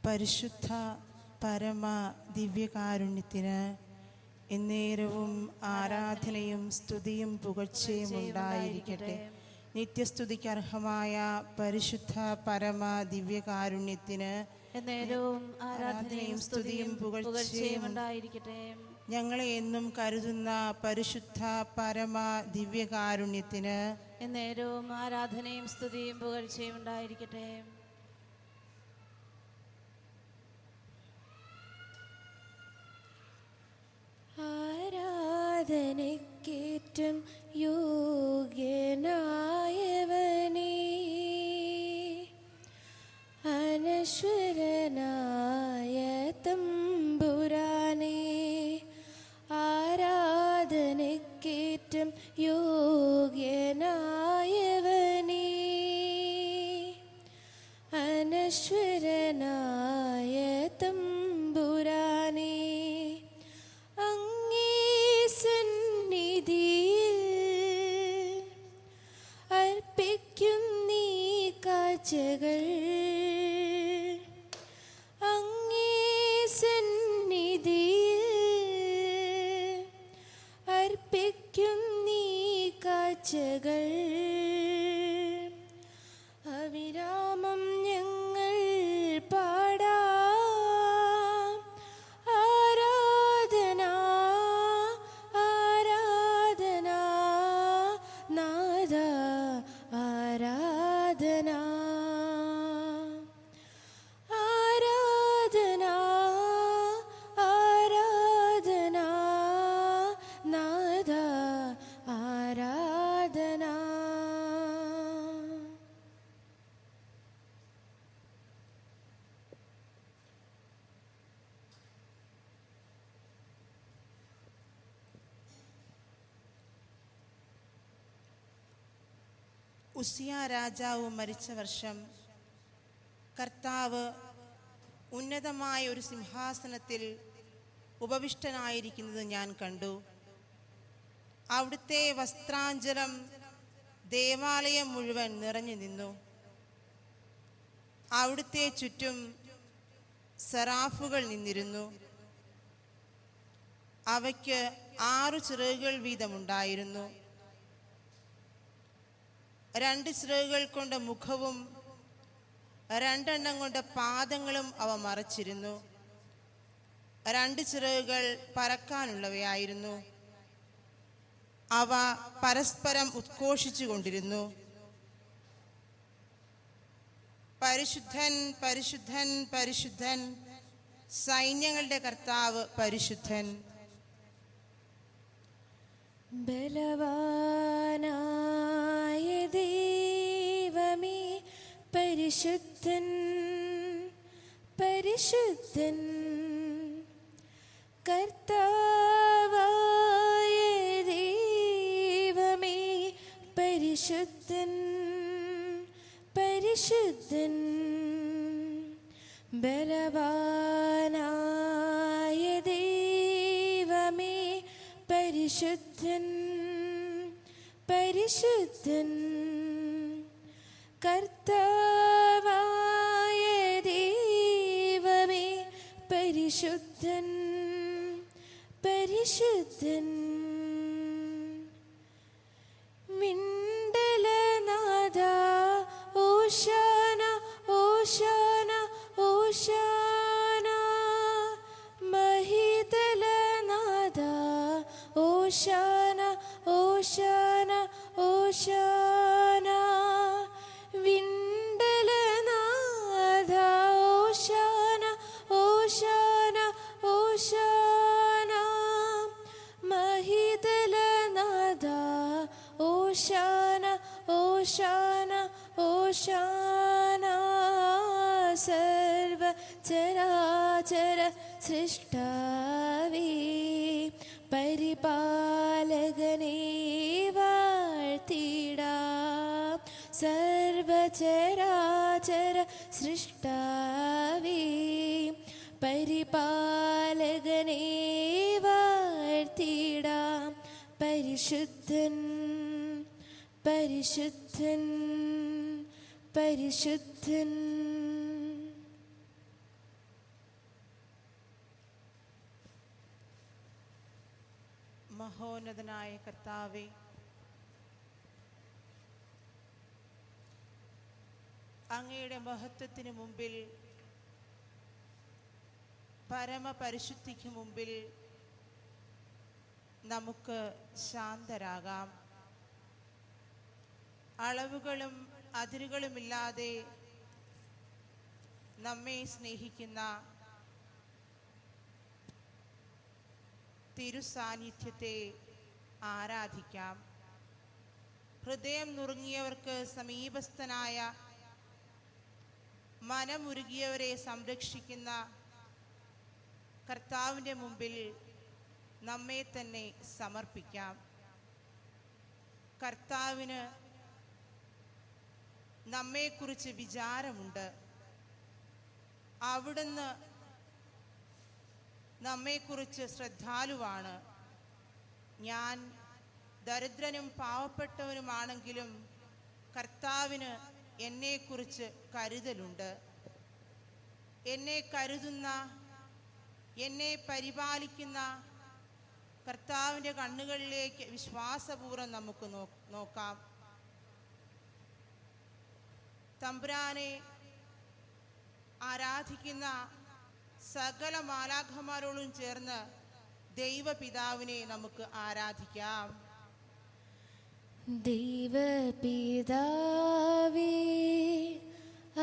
പരിശുദ്ധ പരമ ദിവ്യകാരുണ്യത്തിന് എന്നേരവും ആരാധനയും സ്തുതിയും പുകഴ്ചയും ഉണ്ടായിരിക്കട്ടെ. നിത്യസ്തുതിക്ക് അർഹമായ പരിശുദ്ധ പരമ ദിവ്യകാരുണ്യത്തിന് എന്നേരവും ആരാധനയും സ്തുതിയും പുകഴ്ചയും ഉണ്ടായിരിക്കട്ടെ. ഞങ്ങളെ എന്നും കരുതുന്ന പരിശുദ്ധ പരമ ദിവ്യകാരുണ്യത്തിന് എന്നേരവും ആരാധനയും സ്തുതിയും പുകഴ്ചയും ഉണ്ടായിരിക്കട്ടെ. ആരാധനയ്ക്കേറ്റം യോഗ്യനായവനേ, അനശ്വരനായ തമ്പുരാനേ, ആരാധനയ്ക്കേറ്റം യോഗ്യനായവനേ, അനശ്വരനായ തമ്പുരാനേ, കാഴ്ചകൾ അങ്ങേ സന്നിധിയിൽ അർപ്പിക്കുന്നീ കാഴ്ചകൾ അവിരാമം ഞങ്ങൾ പാടാം. ആരാധന ആരാധന നാദ ആരാധന ആരാധന ആരാധന നാദ ആരാധന. ഉസിയ രാജാവ് മരിച്ച വർഷം കർത്താവ് ഉന്നതമായ ഒരു സിംഹാസനത്തിൽ ഉപവിഷ്ടനായിരിക്കുന്നത് ഞാൻ കണ്ടു. അവിടുത്തെ വസ്ത്രാഞ്ചലം ദേവാലയം മുഴുവൻ നിറഞ്ഞു നിന്നു. അവിടുത്തെ ചുറ്റും സെറാഫുകൾ നിന്നിരുന്നു. അവയ്ക്ക് 6 ചിറകുകൾ വീതമുണ്ടായിരുന്നു. 2 ചിറകുകൾ കൊണ്ട് മുഖവും 2 എണ്ണം കൊണ്ട് പാദങ്ങളും അവ മറച്ചിരുന്നു. 2 ചിറകുകൾ പറക്കാനുള്ളവയായിരുന്നു. അവ പരസ്പരം ഉദ്ഘോഷിച്ചു കൊണ്ടിരുന്നു, പരിശുദ്ധൻ പരിശുദ്ധൻ പരിശുദ്ധൻ, സൈന്യങ്ങളുടെ കർത്താവ് പരിശുദ്ധൻ. ബലവാനായ ദൈവമേ പരിശുദ്ധൻ പരിശുദ്ധൻ, കർത്താവായ ദൈവമേ പരിശുദ്ധൻ പരിശുദ്ധൻ, ബലവാനായ ദൈവമേ പരിശുദ്ധൻ പരിശുദ്ധൻ, കർത്താവായ ദൈവമേ പരിശുദ്ധൻ പരിശുദ്ധൻ. മിണ്ടലനാഥ ഓശാന ഓശാന ഓശാന, മഹിതലനാഥ ഓശാന ഓശാന ഓശാന, വിണ്ടലനാഥ ഓശാന ഓശാന ഓശാന, മഹിതലനാഥ ഓശാന ഓശാന ഓശാന. സർവ ചരാചര സൃഷ്ടാവേ പരിപാലകനേ വാഴ്ത്തിടാം. സർവചരാചര സൃഷ്ടാവേ പരിപാലകനേ വാഴ്ത്തിടാം. പരിശുദ്ധൻ പരിശുദ്ധൻ പരിശുദ്ധൻ. മഹോന്നതനായ കർത്താവേ, അങ്ങയുടെ മഹത്വത്തിന് മുമ്പിൽ, പരമപരിശുദ്ധിക്ക് മുമ്പിൽ നമുക്ക് ശാന്തരാകാം. അളവുകളും അതിരുകളുമില്ലാതെ നമ്മെ സ്നേഹിക്കുന്ന തിരുസാന്നിധ്യത്തെ ആരാധിക്കാം. ഹൃദയം നുറുങ്ങിയവർക്ക് സമീപസ്ഥനായ, മനമുരുകിയവരെ സംരക്ഷിക്കുന്ന കർത്താവിൻ്റെ മുമ്പിൽ നമ്മെ തന്നെ സമർപ്പിക്കാം. കർത്താവിന് നമ്മെക്കുറിച്ച് വിചാരമുണ്ട്. അവിടുന്ന് നമ്മെക്കുറിച്ച് ശ്രദ്ധാലുവാണ്. ഞാൻ ദരിദ്രനും പാവപ്പെട്ടവനുമാണെങ്കിലും കർത്താവിന് എന്നെക്കുറിച്ച് കരുതലുണ്ട്. എന്നെ കരുതുന്ന, എന്നെ പരിപാലിക്കുന്ന കർത്താവിൻ്റെ കണ്ണുകളിലേക്ക് വിശ്വാസപൂർവ്വം നമുക്ക് നോക്കാം. തമ്പുരാനെ ആരാധിക്കുന്ന സകല മാലാഖമാരോടും ചേർന്ന് ദൈവപിതാവിനെ നമുക്ക് ആരാധിക്കാം. ദൈവപിതാവേ,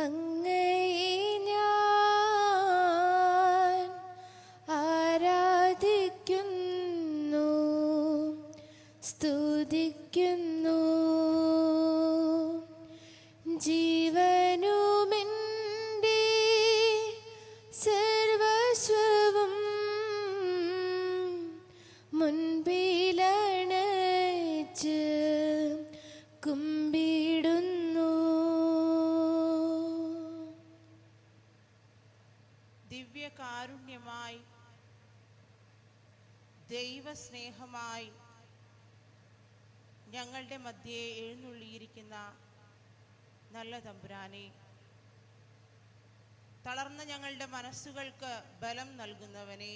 അങ്ങയെ ഞാൻ ആരാധിക്കുന്നു, സ്തുതിക്കുന്നു. ജീവനുമെൻ്റെ സർവസ്വവും മുൻപിലണച്ച് കുമ്പിടുന്നു. ദിവ്യകാരുണ്യമായി, ദൈവസ്നേഹമായി ഞങ്ങളുടെ മധ്യേ എഴുന്നള്ളിയിരിക്കുന്ന നല്ല തമ്പുരാനെ, തളർന്ന ഞങ്ങളുടെ മനസ്സുകൾക്ക് ബലം നൽകുന്നവനെ,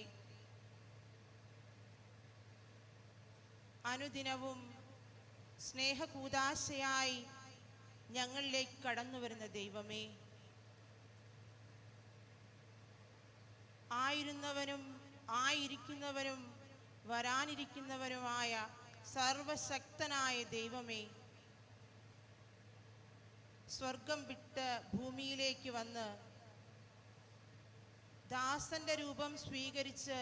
അനുദിനവും സ്നേഹകൂദാശയായി ഞങ്ങളിലേക്ക് കടന്നു വരുന്ന ദൈവമേ, ആയിരുന്നവനും ആയിരിക്കുന്നവനും വരാനിരിക്കുന്നവനുമായ സർവശക്തനായ ദൈവമേ, സ്വർഗം വിട്ട് ഭൂമിയിലേക്ക് വന്ന് ദാസന്റെ രൂപം സ്വീകരിച്ച്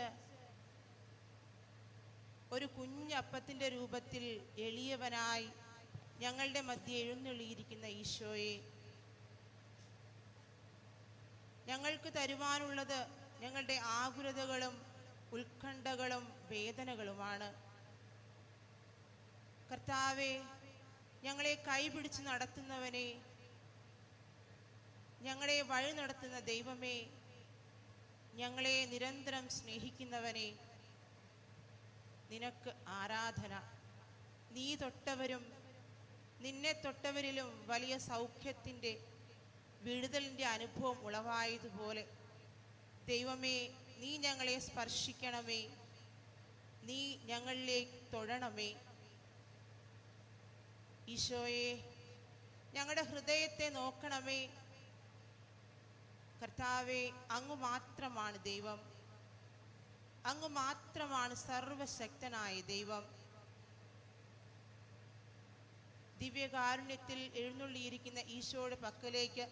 ഒരു കുഞ്ഞപ്പത്തിൻ്റെ രൂപത്തിൽ എളിയവനായി ഞങ്ങളുടെ മധ്യ എഴുന്നള്ളിയിരിക്കുന്ന ഈശോയെ, ഞങ്ങൾക്ക് തരുവാനുള്ളത് ഞങ്ങളുടെ ആകുലതകളും ഉത്കണ്ഠകളും വേദനകളുമാണ്. കർത്താവേ, ഞങ്ങളെ കൈപിടിച്ച് നടത്തുന്നവനെ, ഞങ്ങളെ വഴി നടത്തുന്ന ദൈവമേ, ഞങ്ങളെ നിരന്തരം സ്നേഹിക്കുന്നവനെ, നിനക്ക് ആരാധന. നീ തൊട്ടവരും നിന്നെ തൊട്ടവരിലും വലിയ സൗഖ്യത്തിൻ്റെ, വിടുതലിൻ്റെ അനുഭവം ഉളവായതുപോലെ ദൈവമേ, നീ ഞങ്ങളെ സ്പർശിക്കണമേ, നീ ഞങ്ങളിലേക്ക് തൊഴണമേ. ഈശോയെ, ഞങ്ങളുടെ ഹൃദയത്തെ നോക്കണമേ. കർത്താവേ, അങ്ങ് മാത്രമാണ് ദൈവം, അങ്ങ് മാത്രമാണ് സർവശക്തനായ ദൈവം. ദിവ്യകാരുണ്യത്തിൽ എഴുന്നള്ളിയിരിക്കുന്ന ഈശോയുടെ പക്കലേക്ക്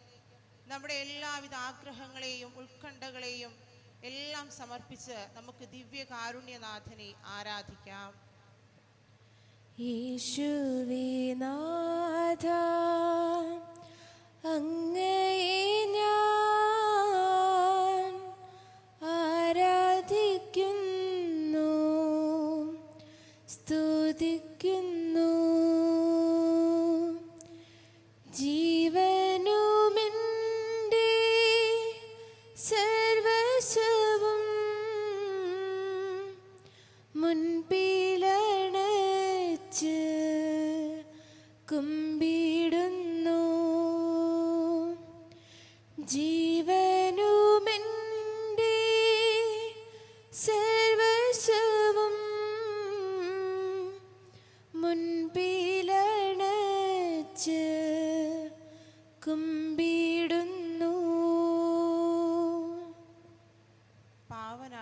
നമ്മുടെ എല്ലാവിധ ആഗ്രഹങ്ങളെയും ഉത്കണ്ഠകളെയും എല്ലാം സമർപ്പിച്ച് നമുക്ക് ദിവ്യകാരുണ്യനാഥനെ ആരാധിക്കാം. യേശുവേ നാഥ, അങ്ങയെ ഞാൻ ആരാധിക്കുന്നു, സ്തുതിക്കുന്നു. ജീവനുമെൻ്റെ സർവസ്വവും മുൻപിലണച്ച് കുമ്പിടുന്നു. ജീവനുമെൻ്റെ സർവസ്വവും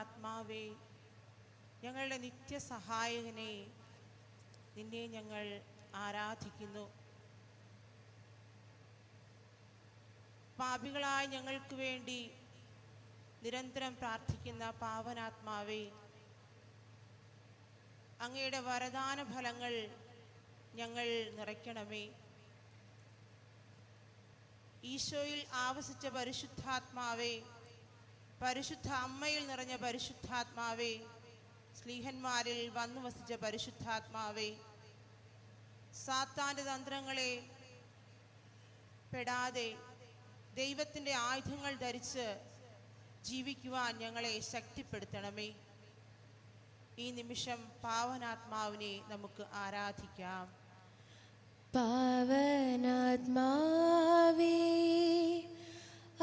പാവനാത്മാവേ, ഞങ്ങളുടെ നിത്യസഹായകനെ, നിന്നെ ഞങ്ങൾ ആരാധിക്കുന്നു. പാപികളായ ഞങ്ങൾക്ക് വേണ്ടി നിരന്തരം പ്രാർത്ഥിക്കുന്ന പാവനാത്മാവേ, അങ്ങയുടെ വരദാന ഫലങ്ങൾ ഞങ്ങൾ നിറയ്ക്കണമേ. ഈശോയിൽ ആവസിച്ച പരിശുദ്ധാത്മാവേ, പരിശുദ്ധ അമ്മയിൽ നിറഞ്ഞ പരിശുദ്ധാത്മാവേ, സ്ലീഹന്മാരിൽ വന്നു വസിച്ച പരിശുദ്ധാത്മാവേ, സാത്താൻ്റെ തന്ത്രങ്ങളെ പെടാതെ ദൈവത്തിൻ്റെ ആയുധങ്ങൾ ധരിച്ച് ജീവിക്കുവാൻ ഞങ്ങളെ ശക്തിപ്പെടുത്തണമേ. ഈ നിമിഷം പാവനാത്മാവിനെ നമുക്ക് ആരാധിക്കാം. പാവനാത്മാവേ,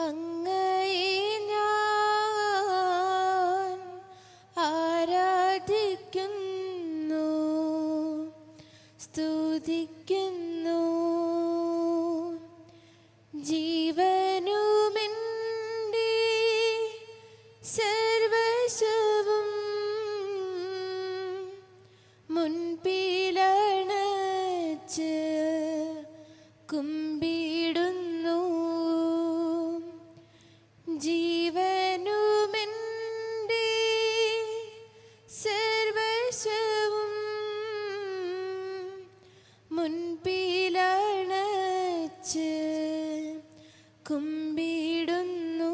അങ്ങയെ ഞാൻ ആരാധിക്കുന്നു, സ്തുതിക്കുന്നു. ജീവനുമെൻ്റെ സർവ്വസ്വവും മുൻപിലണച്ച് കുമ്പിടുന്നു. ജീവനുമെൻ്റെ സർവ്വസ്വവും മുൻപിലണച്ച് കുമ്പിടുന്നു.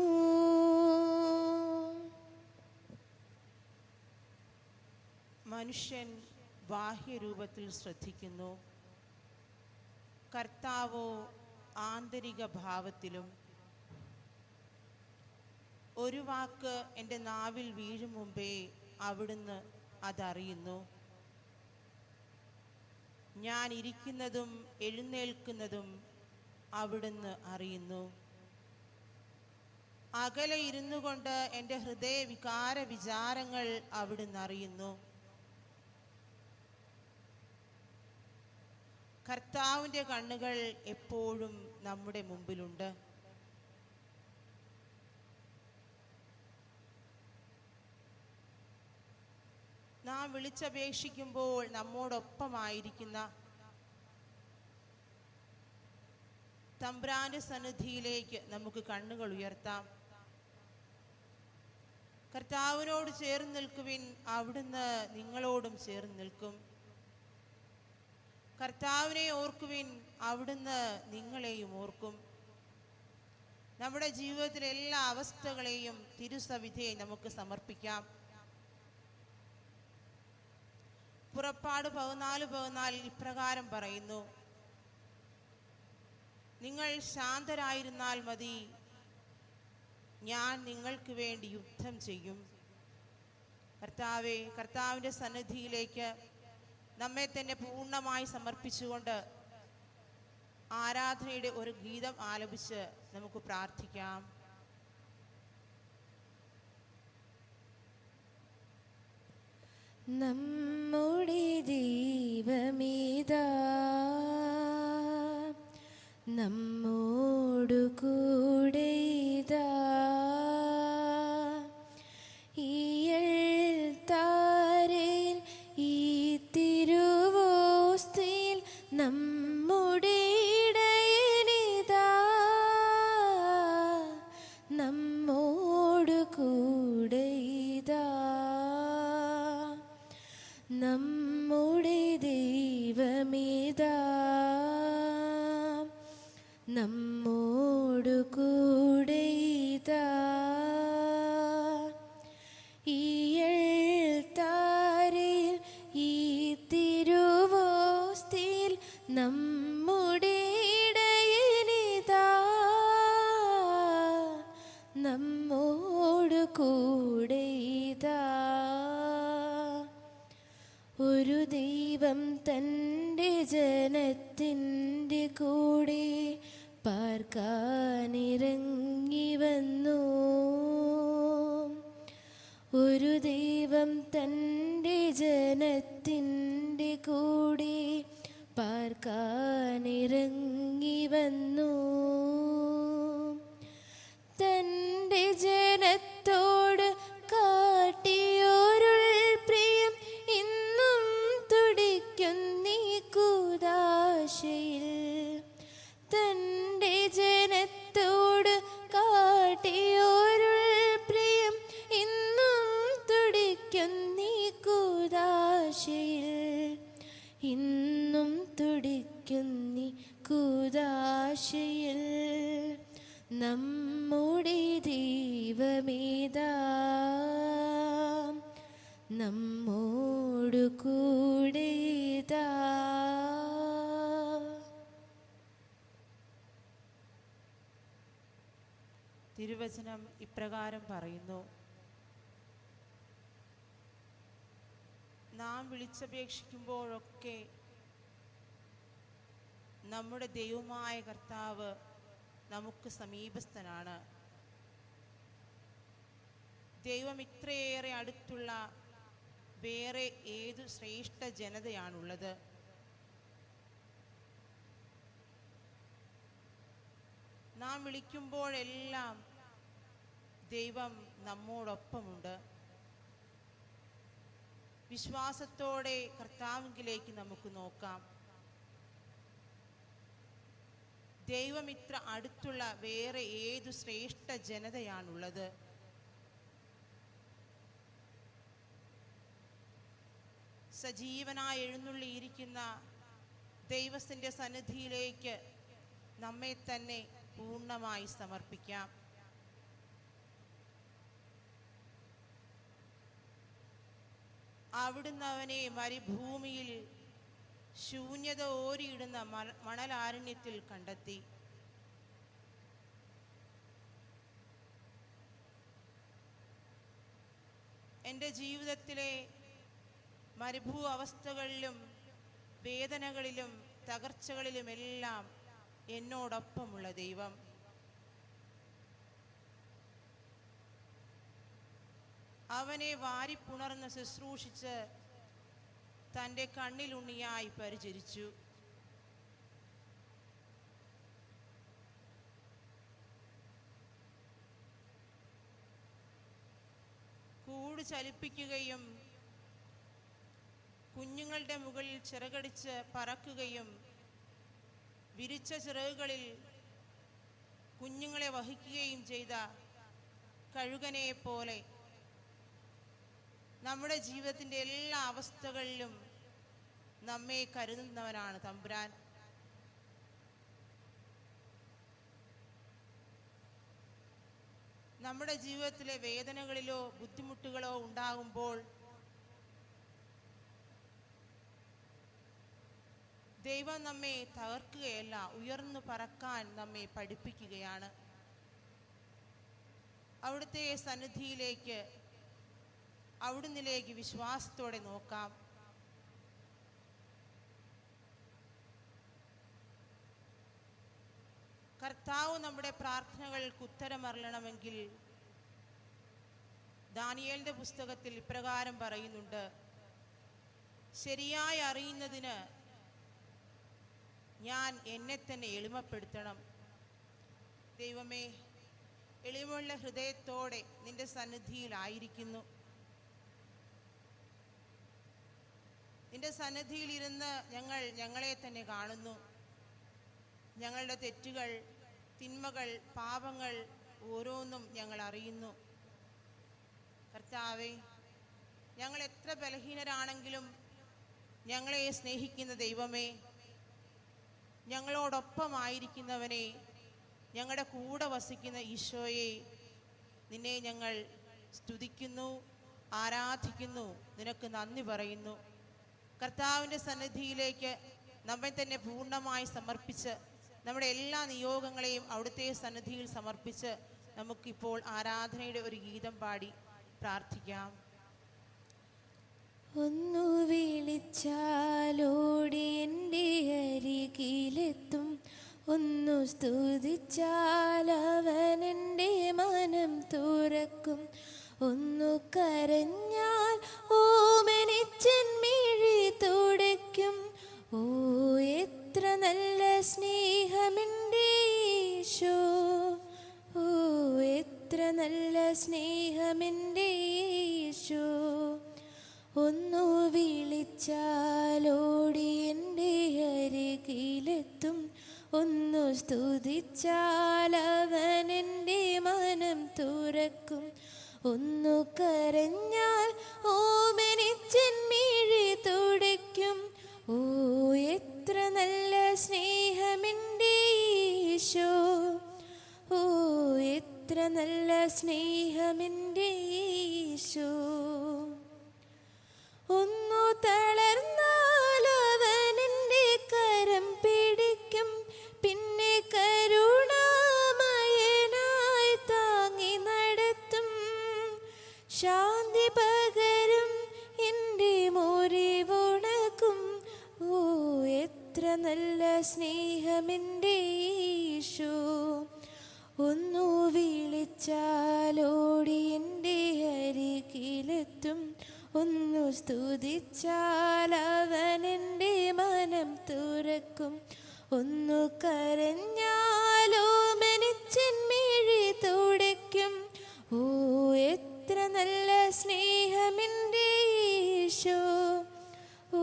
മനുഷ്യൻ ബാഹ്യരൂപത്തിൽ ശ്രദ്ധിക്കുന്നു, കർത്താവോ ആന്തരിക ഭാവത്തിലും. ഒരു വാക്ക് എൻ്റെ നാവിൽ വീഴും മുമ്പേ അവിടുന്ന് അതറിയുന്നു. ഞാൻ ഇരിക്കുന്നതും എഴുന്നേൽക്കുന്നതും അവിടുന്ന് അറിയുന്നു. അകലെ ഇരുന്നു കൊണ്ട് എൻ്റെ ഹൃദയ വികാര വിചാരങ്ങൾ അവിടുന്ന് അറിയുന്നു. കർത്താവിൻ്റെ കണ്ണുകൾ എപ്പോഴും നമ്മുടെ മുമ്പിലുണ്ട്. നാം വിളിച്ചപേക്ഷിക്കുമ്പോൾ നമ്മോടൊപ്പമായിരിക്കുന്ന തമ്പുരാന്റെ സന്നിധിയിലേക്ക് നമുക്ക് കണ്ണുകൾ ഉയർത്താം. കർത്താവിനോട് ചേർന്ന് നിൽക്കുവിൻ, അവിടുന്ന് നിങ്ങളോടും ചേർന്ന് നിൽക്കും. കർത്താവിനെ ഓർക്കുവിൻ, അവിടുന്ന് നിങ്ങളെയും ഓർക്കും. നമ്മുടെ ജീവിതത്തിലെ എല്ലാ അവസ്ഥകളെയും തിരുസവിധയെ നമുക്ക് സമർപ്പിക്കാം. പുറപ്പാട് 14:14 ഇപ്രകാരം പറയുന്നു: നിങ്ങൾ ശാന്തരായിരുന്നാൽ മതി, ഞാൻ നിങ്ങൾക്ക് വേണ്ടി യുദ്ധം ചെയ്യും. കർത്താവേ, കർത്താവിൻ്റെ സന്നിധിയിലേക്ക് നമ്മെ തന്നെ പൂർണ്ണമായി സമർപ്പിച്ചുകൊണ്ട് ആരാധനയുടെ ഒരു ഗീതം ആലപിച്ച് നമുക്ക് പ്രാർത്ഥിക്കാം. നമ്മുടെ ദൈവമേതാ, നമ്മോടു കൂടെ ഇതാ. ഈയൽ താരയിൽ ഈ തിരുവോസ്തിയിൽ നമ്മുടെ ഇടയനിതാ, നമ്മോടു കൂടെ ഇതാ. നമ്മുടെ ദൈവമേതാ, നമ്മോടു കൂടെ ഇതാ. ഈയൽ താരയിൽ ഈ തിരുവോസ്തിയിൽ നമ്മുടെ ഇടയനിതാ, നമ്മോടു കൂടെ ഇതാ. ഒരു ദൈവം തൻ്റെ ജനത്തിൻ്റെ കൂടെ പാർക്കാനിറങ്ങി വന്നു. ഒരു ദൈവം തൻ്റെ ജനത്തിൻ്റെ കൂടെ പാർക്കാനിറങ്ങി വന്നു. തൻ്റെ ജനത്തോട് കാട്ടിയ ദൈവമേതാ നമ്മോടു കൂടെയിതാ. തിരുവചനം ഇപ്രകാരം പറയുന്നു: നാം വിളിച്ചപേക്ഷിക്കുമ്പോഴൊക്കെ നമ്മുടെ ദൈവമായ കർത്താവ് നമുക്ക് സമീപസ്ഥനാണ്. ദൈവം ഇത്രയേറെ അടുത്തുള്ള വേറെ ഏതു ശ്രേഷ്ഠ ജനതയാണുള്ളത്? നാം വിളിക്കുമ്പോഴെല്ലാം ദൈവം നമ്മോടൊപ്പമുണ്ട്. വിശ്വാസത്തോടെ കർത്താവിലേക്ക് നമുക്ക് നോക്കാം. ദൈവം ഇത്ര അടുത്തുള്ള വേറെ ഏതു ശ്രേഷ്ഠ ജനതയാണുള്ളത്? സജീവനായി എഴുന്നള്ളിയിരിക്കുന്ന ദൈവത്തിൻ്റെ സന്നിധിയിലേക്ക് നമ്മെ തന്നെ പൂർണ്ണമായി സമർപ്പിക്കാം. അവിടുന്ന് അവനെ മരുഭൂമിയിൽ ശൂന്യത ഓരിയിടുന്ന മണലാരണ്യത്തിൽ കണ്ടെത്തി. എൻ്റെ ജീവിതത്തിലെ മരുഭൂ അവസ്ഥകളിലും വേദനകളിലും തകർച്ചകളിലുമെല്ലാം എന്നോടൊപ്പമുള്ള ദൈവം, അവനെ വാരിപ്പുണർന്ന് ശുശ്രൂഷിച്ച് തൻ്റെ കണ്ണിലുണ്ണിയായി പരിചരിച്ചു. കൂട് ചലിപ്പിക്കുകയും കുഞ്ഞുങ്ങളുടെ മുകളിൽ ചിറകടിച്ച് പറക്കുകയും വിരിച്ച ചിറകുകളിൽ കുഞ്ഞുങ്ങളെ വഹിക്കുകയും ചെയ്ത കഴുകനെ പോലെ നമ്മുടെ ജീവിതത്തിൻ്റെ എല്ലാ അവസ്ഥകളിലും നമ്മെ കരുതുന്നവനാണ് തമ്പുരാൻ. നമ്മുടെ ജീവിതത്തിലെ വേദനകളിലോ ബുദ്ധിമുട്ടുകളോ ഉണ്ടാകുമ്പോൾ ദൈവം നമ്മെ തകർക്കുകയല്ല, ഉയർന്നു പറക്കാൻ നമ്മെ പഠിപ്പിക്കുകയാണ്. അവിടുത്തെ സന്നിധിയിലേക്ക്, അവിടുന്നിലേക്ക് വിശ്വാസത്തോടെ നോക്കാം. കർത്താവ് നമ്മുടെ പ്രാർത്ഥനകൾക്ക് ഉത്തരമരുളണമെങ്കിൽ ദാനിയേലിന്റെ പുസ്തകത്തിൽ ഇപ്രകാരം പറയുന്നുണ്ട്: ശരിയായി അറിയുന്നതിന് ഞാൻ എന്നെ തന്നെ എളിമപ്പെടുത്തണം. ദൈവമേ, എളിമുള്ള ഹൃദയത്തോടെ നിന്റെ സന്നിധിയിലായിരിക്കുന്നു. നിന്റെ സന്നിധിയിൽ ഇരുന്ന് ഞങ്ങളെ തന്നെ കാണുന്നു. ഞങ്ങളുടെ തെറ്റുകൾ, തിന്മകൾ, പാപങ്ങൾ ഓരോന്നും ഞങ്ങൾ അറിയുന്നു. കർത്താവേ, ഞങ്ങൾ എത്ര ബലഹീനരാണെങ്കിലും ഞങ്ങളെ സ്നേഹിക്കുന്ന ദൈവമേ, ഞങ്ങളോടൊപ്പമായിരിക്കുന്നവനെ, ഞങ്ങളുടെ കൂടെ വസിക്കുന്ന ഈശോയെ, നിന്നെ ഞങ്ങൾ സ്തുതിക്കുന്നു, ആരാധിക്കുന്നു, നിനക്ക് നന്ദി പറയുന്നു. കർത്താവിൻ്റെ സന്നിധിയിലേക്ക് നമ്മെ തന്നെ പൂർണ്ണമായി സമർപ്പിച്ച് നമ്മുടെ എല്ലാ നിയോഗങ്ങളെയും അവിടുത്തെ സന്നിധിയിൽ സമർപ്പിച്ച് നമുക്കിപ്പോൾ ആരാധനയുടെ ഒരു ഗീതം പാടി പ്രാർത്ഥിക്കാം. ഒന്നു വിളിച്ചാലോടി എൻ്റെ അരികിലെത്തും, ഒന്നു സ്തുതിച്ചാൽ അവൻ എൻ്റെ മനം തുറക്കും, ഒന്നു കരഞ്ഞാൽ ഓമനിച്ചെന്മിഴി തുടയ്ക്കും. ഓ എത്ര നല്ല സ്നേഹമെൻ്റെ ഈശോ, ഓ എത്ര നല്ല സ്നേഹമെൻ്റെ ഈശോ. ഒന്നു വിളിച്ചാലോടി എൻ്റെ അരികിലെത്തും, ഒന്നു സ്തുതിച്ചാൽ അവൻ എൻ്റെ മനം തുറക്കും, ഒന്നു കരഞ്ഞാൽ ഓമനിച്ചെന്മിഴി തുടയ്ക്കും. ഓ എത്ര നല്ല സ്നേഹമെൻ്റെ ഈശോ, ഓ എത്ര നല്ല സ്നേഹമെൻ്റെ സ്നേഹമെൻ്റെ യേശു. ഒന്നു തളർന്നാൽ അവൻ എൻ്റെ കരം പിടിക്കും, പിന്നെ കരുണാമയനായി താങ്ങി നടത്തും. ശാന്തി പകരും എൻ്റെ മുറിവുണക്കും. ഓ എത്ര നല്ല സ്നേഹമെൻ്റെ യേശു. ഒന്നു വിളിച്ചാലോടി എൻ്റെ അരികിലെത്തും, ഒന്നു സ്തുതിച്ചാൽ അവൻ എൻ്റെ മനം തുറക്കും. ഒന്നു കരഞ്ഞാലോ മനിച്ചെന്മിഴി തുടയ്ക്കും. ഓ എത്ര നല്ല സ്നേഹമെൻ്റെ യേശു. ഓ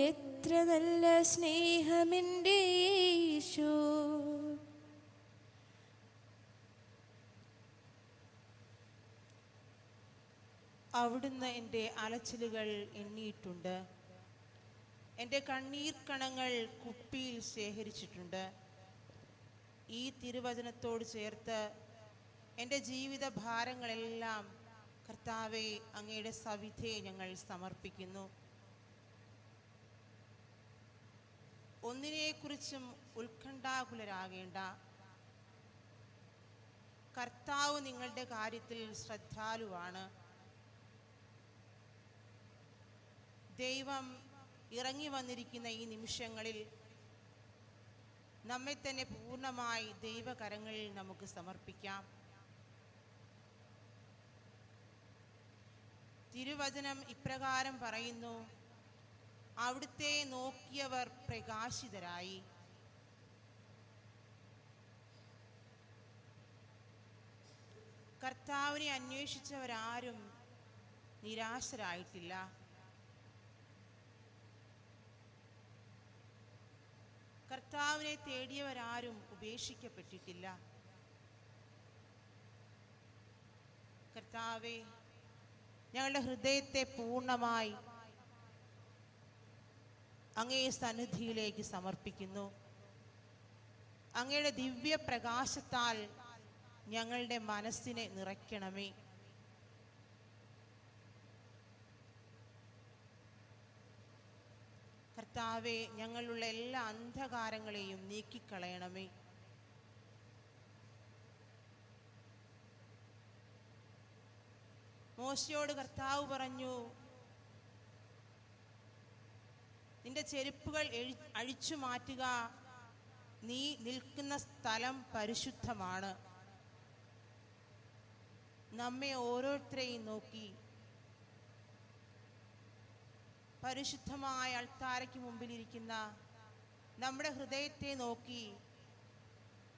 എത്ര നല്ല സ്നേഹമെൻ്റെ യേശു. അവിടുന്ന് എൻ്റെ അലച്ചിലുകൾ എണ്ണിയിട്ടുണ്ട്, എൻ്റെ കണ്ണീർ കണങ്ങൾ കുപ്പിയിൽ ശേഖരിച്ചിട്ടുണ്ട്. ഈ തിരുവചനത്തോട് ചേർത്ത് എൻ്റെ ജീവിത ഭാരങ്ങളെല്ലാം കർത്താവെ അങ്ങയുടെ സവിധേ ഞങ്ങൾ സമർപ്പിക്കുന്നു. ഒന്നിനെക്കുറിച്ചും ഉത്കണ്ഠാകുലരാകേണ്ട. കർത്താവ് നിങ്ങളുടെ കാര്യത്തിൽ ശ്രദ്ധാലുവാണ്. ദൈവം ഇറങ്ങി വന്നിരിക്കുന്ന ഈ നിമിഷങ്ങളിൽ നമ്മെ തന്നെ പൂർണ്ണമായി ദൈവകരങ്ങളിൽ നമുക്ക് സമർപ്പിക്കാം. തിരുവചനം ഇപ്രകാരം പറയുന്നു: അവിടുത്തെ നോക്കിയവർ പ്രകാശിതരായി. കർത്താവിനെ അന്വേഷിച്ചവരാരും നിരാശരായിട്ടില്ല. കർത്താവിനെ തേടിയവരാരും ഉപേക്ഷിക്കപ്പെട്ടിട്ടില്ല. കർത്താവേ, ഞങ്ങളുടെ ഹൃദയത്തെ പൂർണ്ണമായി അങ്ങേ സന്നിധിയിലേക്ക് സമർപ്പിക്കുന്നു. അങ്ങയുടെ ദിവ്യ പ്രകാശത്താൽ ഞങ്ങളുടെ മനസ്സിനെ നിറയ്ക്കണമേ. കർത്താവെ, ഞങ്ങളുള്ള എല്ലാ അന്ധകാരങ്ങളെയും നീക്കിക്കളയണമേ. മോശയോട് കർത്താവ് പറഞ്ഞു, നിന്റെ ചെരുപ്പുകൾ അഴിച്ചു മാറ്റുക, നീ നിൽക്കുന്ന സ്ഥലം പരിശുദ്ധമാണ്. നമ്മെ ഓരോരുത്തരെയും നോക്കി പരിശുദ്ധമായ അൾത്താരയ്ക്ക് മുമ്പിലിരിക്കുന്ന നമ്മുടെ ഹൃദയത്തെ നോക്കി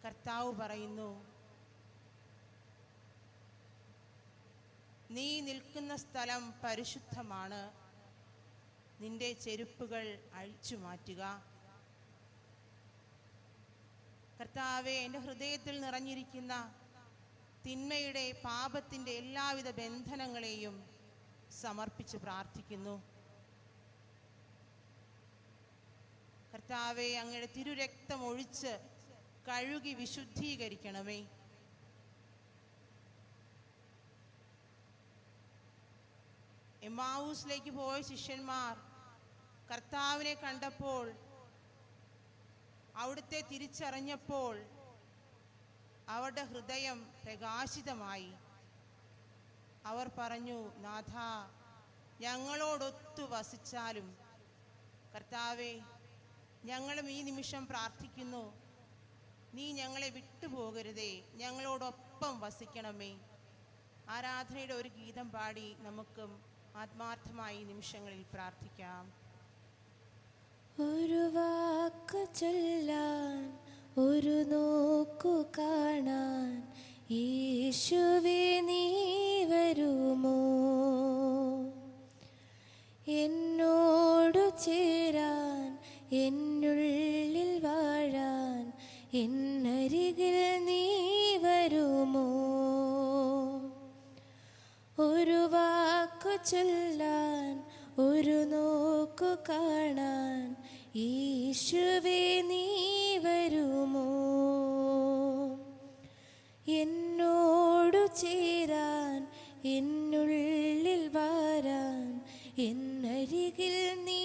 കർത്താവ് പറയുന്നു, നീ നിൽക്കുന്ന സ്ഥലം പരിശുദ്ധമാണ്. നിന്റെ ചെരുപ്പുകൾ അഴിച്ചു മാറ്റുക. കർത്താവെ, എൻ്റെ ഹൃദയത്തിൽ നിറഞ്ഞിരിക്കുന്ന തിന്മയുടെ, പാപത്തിൻ്റെ എല്ലാവിധ ബന്ധനങ്ങളെയും സമർപ്പിച്ച് പ്രാർത്ഥിക്കുന്നു. കർത്താവെ, അങ്ങയുടെ തിരുരക്തം ഒഴിച്ച് കഴുകി വിശുദ്ധീകരിക്കണമേ. എമ്മാവൂസിലേക്ക് പോയ ശിഷ്യന്മാർ കർത്താവിനെ കണ്ടപ്പോൾ, അവിടുത്തെ തിരിച്ചറിഞ്ഞപ്പോൾ അവരുടെ ഹൃദയം പ്രകാശിതമായി. അവർ പറഞ്ഞു, നാഥ, ഞങ്ങളോടൊത്തു വസിച്ചാലും. കർത്താവെ, ഞങ്ങളും ഈ നിമിഷം പ്രാർത്ഥിക്കുന്നു, നീ ഞങ്ങളെ വിട്ടുപോകരുതേ, ഞങ്ങളോടൊപ്പം വസിക്കണമേ. ആരാധനയുടെ ഒരു ഗീതം പാടി നമുക്കും ആത്മാർത്ഥമായി നിമിഷങ്ങളിൽ പ്രാർത്ഥിക്കാം. ഒരു വാക്കു ചൊല്ലാൻ, ഒരു നോക്കു കാണാൻ, യേശുവേ നീ വരുമോ? എന്നോടു ചേരാൻ, എന്നുള്ളിൽ വാഴാൻ, എന്നരികിൽ നീ വരുമോ? ഒരു വാക്കു ചൊല്ലാൻ, ഒരു നോക്കു കാണാൻ, യേശുവേ നീ വരുമോ? എന്നോടു ചേരാൻ, എന്നുള്ളിൽ വാരാൻ എന്നരികിൽ നീ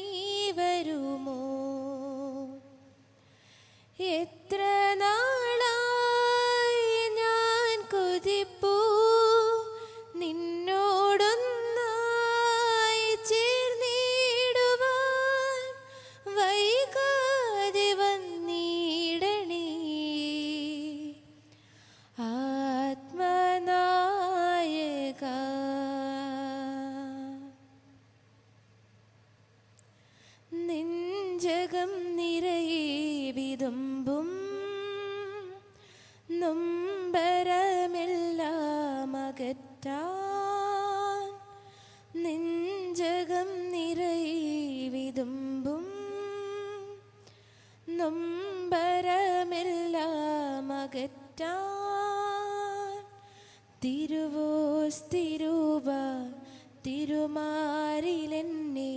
വരുമോ? എത്ര നാളായി ഞാൻ കൊതിപ്പൂ നിന്നോടൊന്നായി ചേർന്നിടുവാൻ, വൈകാതെ വന്നിടണേ ആത്മനായക. നെഞ്ചകം നിറയെ വിതുമ്പും നൊമ്പരമെല്ലാം അകറ്റാൻ, നെഞ്ചകം നിറയെ വിതുമ്പും നൊമ്പരമെല്ലാം അകറ്റാൻ, തിരുവോസ്തിരൂപ തിരുമാറിലെന്നെ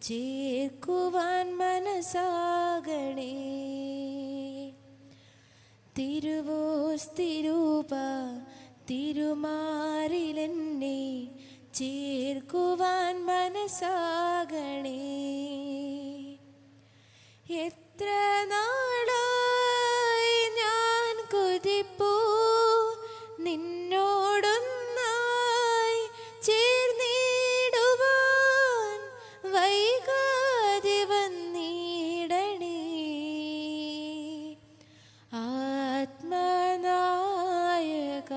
ചേർക്കുവാൻ മനസ്സാകണേ. തിരുവോസ്തിരൂപ തിരുമാറിലെന്നെ ചേർക്കുവാൻ മനസ്സാകണേ. എത്ര നാളായി ഞാൻ കൊതിപ്പൂ നിന്നോടൊന്നായി ചേർന്നിടുവാൻ, വൈകാതെ വന്നിടണേ ആത്മനായക.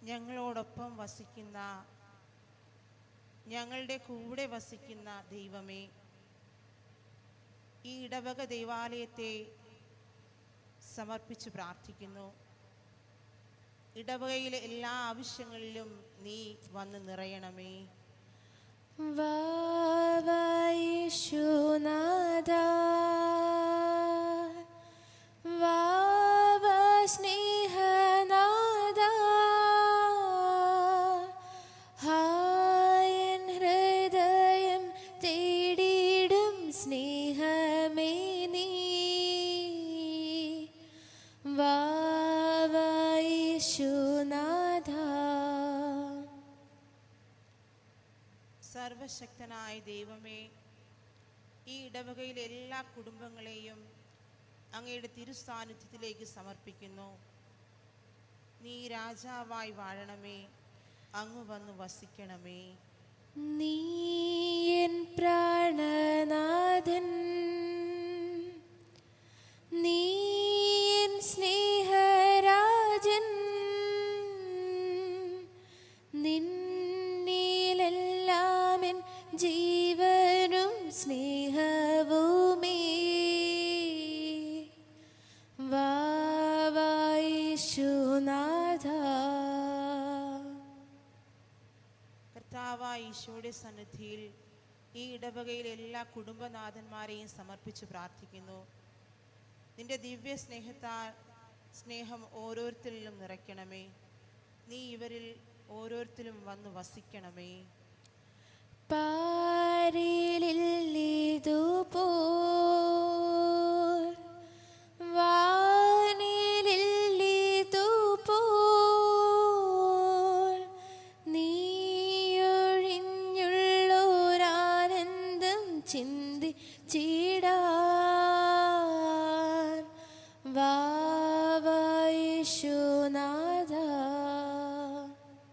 ഞങ്ങളോടൊപ്പം വസിക്കുന്ന, ഞങ്ങളുടെ കൂടെ വസിക്കുന്ന ദൈവമേ, ഈ ഇടവക ദൈവാലയത്തെ സമർപ്പിച്ച് പ്രാർത്ഥിക്കുന്നു. ഇടവകയിലെ എല്ലാ ആവശ്യങ്ങളിലും നീ വന്ന് നിറയണമേ. യേശുനാഥ, സ്നേഹനാഥ, ഹായൻ ഹൃദയം തേടിയിടും സ്നേഹമേ നീ, യേശുനാഥ. സർവശക്തനായ ദൈവമേ, ഈ ഇടവകയിലെ എല്ലാ കുടുംബങ്ങളെയും അങ്ങയുടെ തിരുസാന്നിധ്യത്തിലേക്ക് സമർപ്പിക്കുന്നു. നീ രാജാവായി വാഴണമേ, അങ്ങ് വന്ന് വസിക്കണമേ. നീ എൻ പ്രാണനാഥൻ, നീ എൻ സ്നേഹരാജൻ, നിന്നിലെല്ലാം എൻ ജീവനും സ്നേഹവുമേ. യേശുനാഥ. കർത്താവായ ഈശോയുടെ സന്നിധിയിൽ ഈ ഇടവകയിലെ എല്ലാ കുടുംബനാഥന്മാരെയും സമർപ്പിച്ച് പ്രാർത്ഥിക്കുന്നു. നിന്റെ ദിവ്യ സ്നേഹം ഓരോരുത്തരിലും നിറയ്ക്കണമേ. നീ ഇവരിൽ ഓരോരുത്തരും വന്ന് വസിക്കണമേ. പാരിലില്ലിതുപോൽ വാനിലില്ലിതുപോൽ നീയൊഴിഞ്ഞുള്ളൊരാനന്ദം ചിന്തിച്ചിടാൻ, യേശുനാഥ.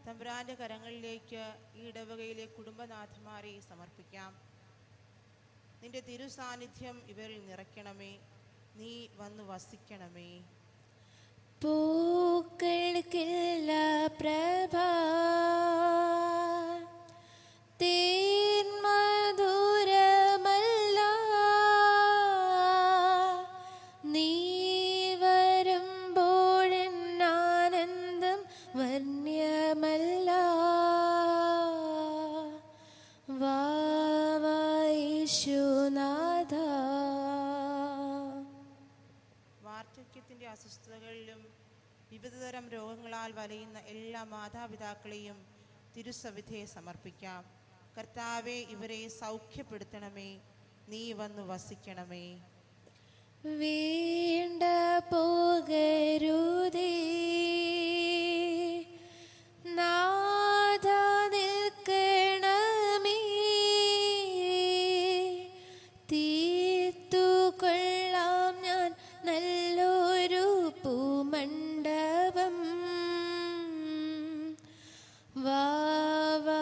തമ്പുരാന്റെ കരങ്ങളിലേക്ക് ഈ ഇടവകയിലെ കുടുംബനാഥന്മാരെ സമർപ്പിക്കാം. നിന്റെ തിരുസാന്നിധ്യം ഇവരിൽ നിറയ്ക്കണമേ. നീ വന്ന് വസിക്കണമേ. പൂക്കൾക്കില്ല പ്രഭ, തേൻ മധുരമല്ല, നീ വരുമ്പോഴെന്നാനന്ദം വന്യമല്ല. യേശുനാഥ. വാർദ്ധക്യത്തിന്റെ അസ്വസ്ഥതകളിലും വിവിധതരം രോഗങ്ങളാൽ വലയുന്ന എല്ലാ മാതാപിതാക്കളെയും തിരുസവിധയെ സമർപ്പിക്കാം. കർത്താവെ, ഇവരെ സൗഖ്യപ്പെടുത്തണമേ, നീ വന്നു വസിക്കണമേ. വേണ്ട പോകരുതേ നാഥ നിൽക്കണമേ, തീർത്തു കൊള്ളാം ഞാൻ നല്ലൊരു പൂമണ്ഡപം. വാവായിശുനാഥ.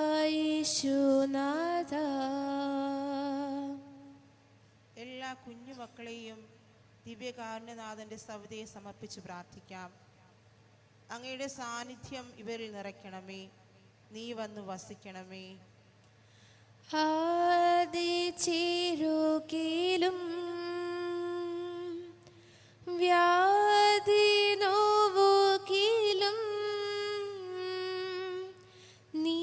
എല്ലാ കുഞ്ഞുമക്കളെയും ദിവ്യകാരുണ്യനാഥന്റെ സവിധയെ സമർപ്പിച്ച് പ്രാർത്ഥിക്കാം. അങ്ങയുടെ സാന്നിധ്യം ഇവരിൽ നിറയ്ക്കണമേ, നീ വന്നു വസിക്കണമേ. ആദിച്ചിരുകിലും വ്യാധി നോവുകിലും നീ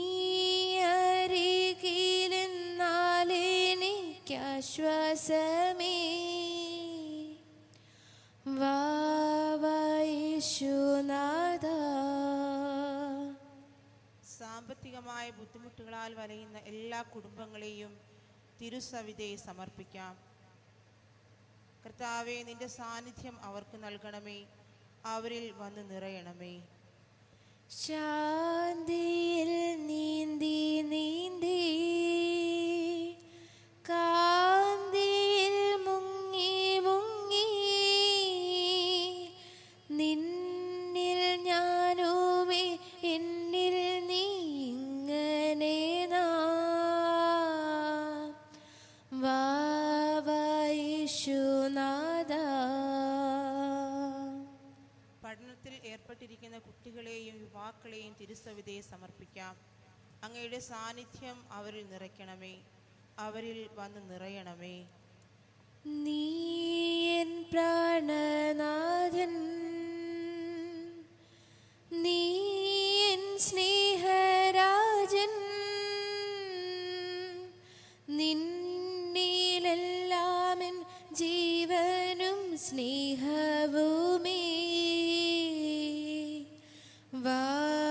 അരികിലെന്നാലെനിക്കാശ്വാസമേ. വാവായിശുനാഥ. സാമ്പത്തികമായ ബുദ്ധിമുട്ടുകളാൽ വലയുന്ന എല്ലാ കുടുംബങ്ങളെയും തിരുസവിധയെ സമർപ്പിക്കാം. കർത്താവെ, നിന്റെ സാന്നിധ്യം അവർക്ക് നൽകണമേ, അവരിൽ വന്ന് നിറയണമേ. ശാന്തിയിൽ നീന്തി നീന്തി കാന്തിയിൽ മുങ്ങി മുങ്ങി നിന്നിൽ ഞാനുമേ എന്നിൽ നീ ഇങ്ങനെ വാവായിശുനാഥ. പഠനത്തിൽ ഏർപ്പെട്ടിരിക്കുന്ന കുട്ടികളെയും യുവാക്കളെയും തിരുസവിധയെ സമർപ്പിക്കാം. അങ്ങയുടെ സാന്നിധ്യം അവരിൽ നിറയ്ക്കണമേ, അവരിൽ വന്ന് നിറയണമേ. നീ എൻ പ്രാണനാഥൻ, നീ എൻ സ്നേഹരാജൻ, നിന്നിലെല്ലാം എൻ ജീവനും സ്നേഹവുമേ. വാവായിശുനാഥ.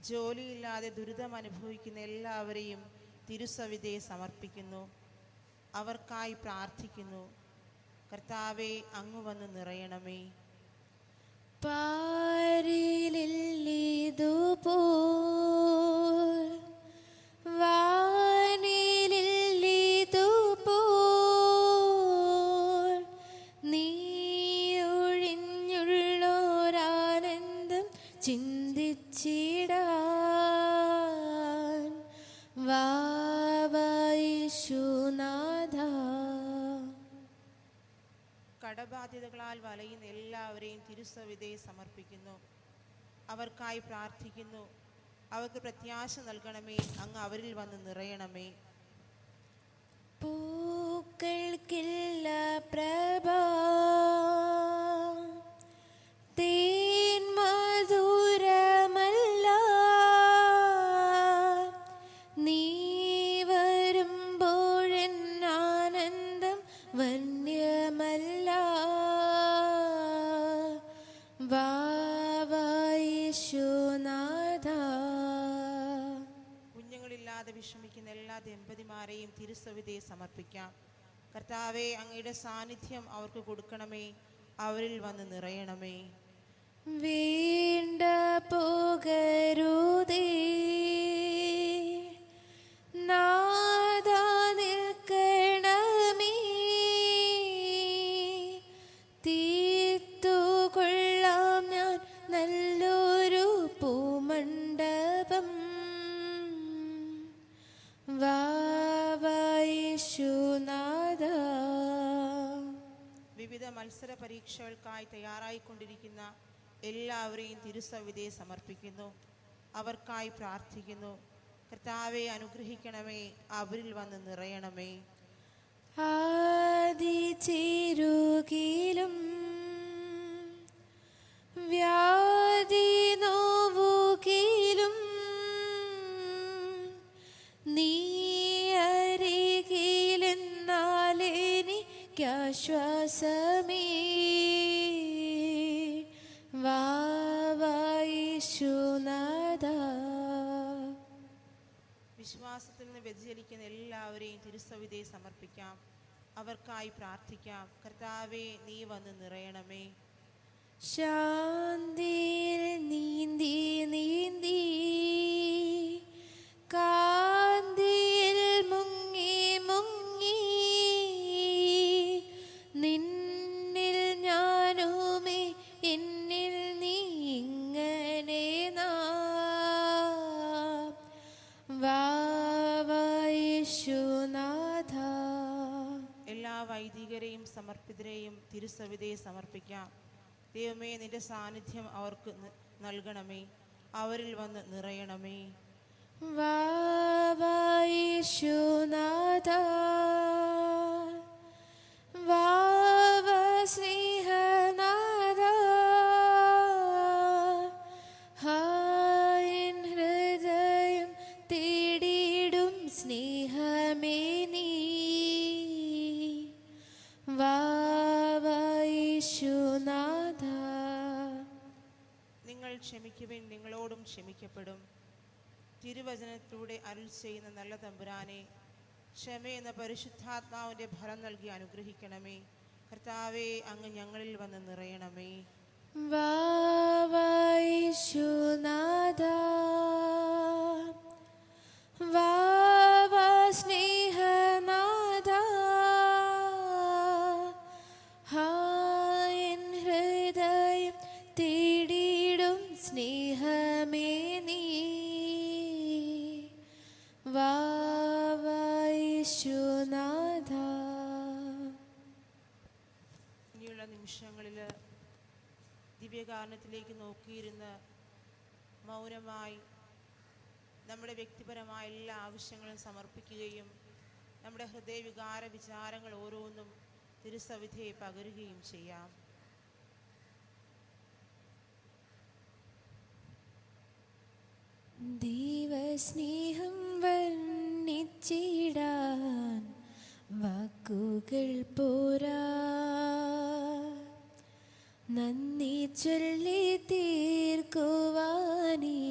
ജോലിയില്ലാതെ ദുരിതം അനുഭവിക്കുന്ന എല്ലാവരെയും തിരുസവിധയെ സമർപ്പിക്കുന്നു, അവർക്കായി പ്രാർത്ഥിക്കുന്നു. കർത്താവെ, അങ്ങ് വന്ന് നിറയണമേ. പാരിലില്ലിതുപോൽ വാനിലില്ലിതുപോൽ നീയൊഴിഞ്ഞുള്ളോരാനന്ദം ചിന്തിച്ചിടാൻ. വാവായിശുനാഥ. കടബാധ്യതകളാൽ വലയുന്ന എല്ലാവരെയും തിരുസവിധയെ സമർപ്പിക്കുന്നു, അവർക്കായി പ്രാർത്ഥിക്കുന്നു. അവർക്ക് പ്രത്യാശ നൽകണമേ, അങ്ങ് അവരിൽ വന്ന് നിറയണമേ. പൂക്കൾക്കില്ല പ്രഭ തേൻ മധുരമല്ല, നീ വരുമ്പോഴെൻ ആനന്ദം വന്യമല്ല. വാവായിശുനാഥ. കുഞ്ഞുങ്ങളില്ലാതെ വിഷമിക്കുന്ന എല്ലാ ദമ്പതിമാരെയും തിരുസവിധയെ സമർപ്പിക്കാം. കർത്താവെ, അങ്ങയുടെ സാന്നിധ്യം അവർക്ക് കൊടുക്കണമേ, അവരിൽ വന്ന് നിറയണമേ. വേണ്ട പോകരുതേ നാഥ നിൽക്കണമേ, തീർത്തു കൊള്ളാം ഞാൻ നല്ലൊരു പൂമണ്ഡപം. വാവായിശുനാഥ. വിവിധ മത്സര പരീക്ഷകൾക്കായി തയ്യാറായിക്കൊണ്ടിരിക്കുന്ന എല്ലാവരെയും തിരുസവിധയെ സമർപ്പിക്കുന്നു, അവർക്കായി പ്രാർത്ഥിക്കുന്നു. കർത്താവെ, അനുഗ്രഹിക്കണമേ, അവരിൽ വന്ന് നിറയണമേ. ആദിച്ചിരുകിലും വ്യാധി നോവുകിലും നീ അരികിലെന്നാലെനിക്കാശ്വാസമേ. എനിക്കാശ്വാസമേ യേശുനാഥ. വിശ്വാസത്തിൽ നിന്ന് വ്യതിചലിക്കുന്ന എല്ലാവരെയും തിരുസവിധേ സമർപ്പിക്കാം. അവർക്കായി പ്രാർത്ഥിക്കാം. കർത്താവേ, നീ വന്ന് നിറയണമേ. ശാന്തിയിൽ നീന്തി നീന്തി കാന്തിയിൽ മുങ്ങി മുങ്ങി നിന്നിൽ ഞാനുമേ എന്നിൽ നീ ഇങ്ങനെ യേശുനാഥ. എല്ലാ വൈദികരെയും സമർപ്പിതരെയും തിരുസവിധേ സമർപ്പിക്കാം. ദൈവമേ, നിന്റെ സാന്നിധ്യം അവർക്ക് നൽകണമേ. അവരിൽ വന്ന് നിറയണമേ. യേശുനാഥ, സ്നേഹനാഥ, എൻ ഹൃദയം തേടിയിടും സ്നേഹമേ നീ. യേശുനാഥ. നിങ്ങൾ ക്ഷമിക്കുവിൻ, നിങ്ങളോടും ക്ഷമിക്കപ്പെടും. തിരുവചനത്തിലൂടെ അരുൾ ചെയ്യുന്ന നല്ല തമ്പുരാനെ, ക്ഷമ എന്ന പരിശുദ്ധാത്മാവിൻ്റെ ഫലം നൽകി അനുഗ്രഹിക്കണമേ. കർത്താവേ, അങ്ങ് ഞങ്ങളിൽ വന്ന് നിറയണമേ. യേശുനാഥ, സ്നേഹനാഥ, എൻ ഹൃദയം തേടിയിടും സ്നേഹമേ നീ. യേശുനാഥ. ഇനിയുള്ള നിമിഷങ്ങളിൽ ദിവ്യകാരണത്തിലേക്ക് നോക്കിയിരുന്ന് മൗനമായി നമ്മുടെ വ്യക്തിപരമായ എല്ലാ ആവശ്യങ്ങളും സമർപ്പിക്കുകയും നമ്മുടെ ഹൃദയവികാര വിചാരങ്ങൾ ഓരോന്നും തിരുസവിധയെ പകരുകയും ചെയ്യാം. ദൈവസ്നേഹം വർണ്ണിച്ചിടാൻ വാക്കുകൾ പോരാ, നന്ദി ചൊല്ലി തീർക്കുവാനീ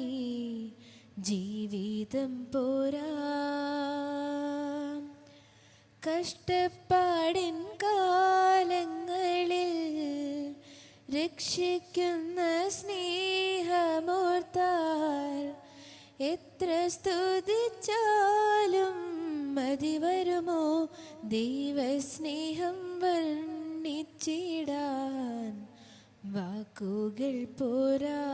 ജീവിതം പോരാ. കഷ്ടപ്പാടിൻ കാലങ്ങളിൽ രക്ഷിക്കുന്ന സ്നേഹമോർത്താൽ എത്ര സ്തുതിച്ചാലും മതി വരുമോ. ദൈവസ്നേഹം വർണ്ണിച്ചിടാൻ വാക്കുകൾ പോരാ,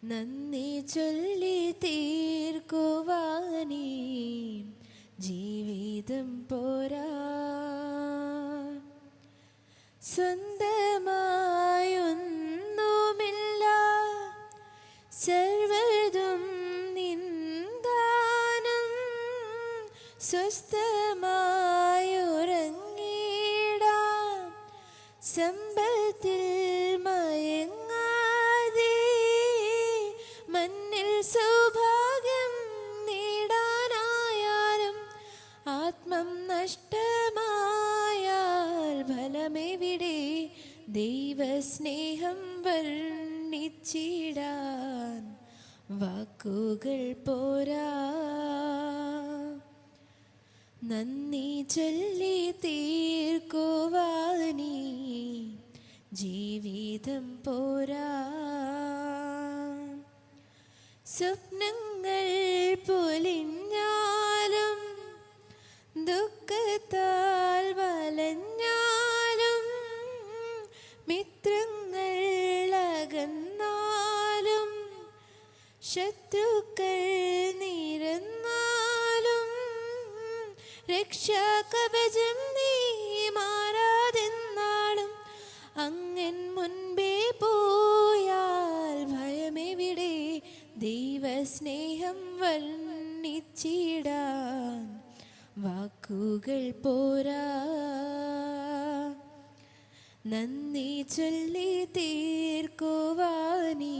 നന്ദി ചൊല്ലി തീർക്കുവാനീ ജീവിതം പോരാ. സ്വന്തമായൊന്നുമില്ല, സർവ്വതും നിന്ദാനം. സ്വസ്ഥമായുറങ്ങിടാം സമ്പത്തിൽ മയങ്ങാതെ, മണ്ണിൽ സൗഭാഗ്യം നേടാനായാലും ആത്മം നഷ്ടമായാൽ ഫലമെവിടെ. ദൈവസ്നേഹം വർണ്ണിച്ചിടാൻ വാക്കുകൾ പോരാ, നന്ദി ചൊല്ലി തീർക്കുവാനീ ജീവിതം പോരാ. സ്വപ്നങ്ങൾ പൊലിഞ്ഞാലും ദുഃഖത്താൽ വലഞ്ഞാലും മിത്രങ്ങൾ അകന്നാലും ശത്രുക്കൾ നിരന്നാലും രക്ഷാകവചം നീ മാറാതെന്നാളും അങ്ങൻ മുൻപേ പോയാൽ ഭയമെവിടെ. ദൈവസ്നേഹം വർണ്ണിച്ചിടാൻ വാക്കുകൾ പോരാ, നന്ദി ചൊല്ലി തീർക്കുവാനീ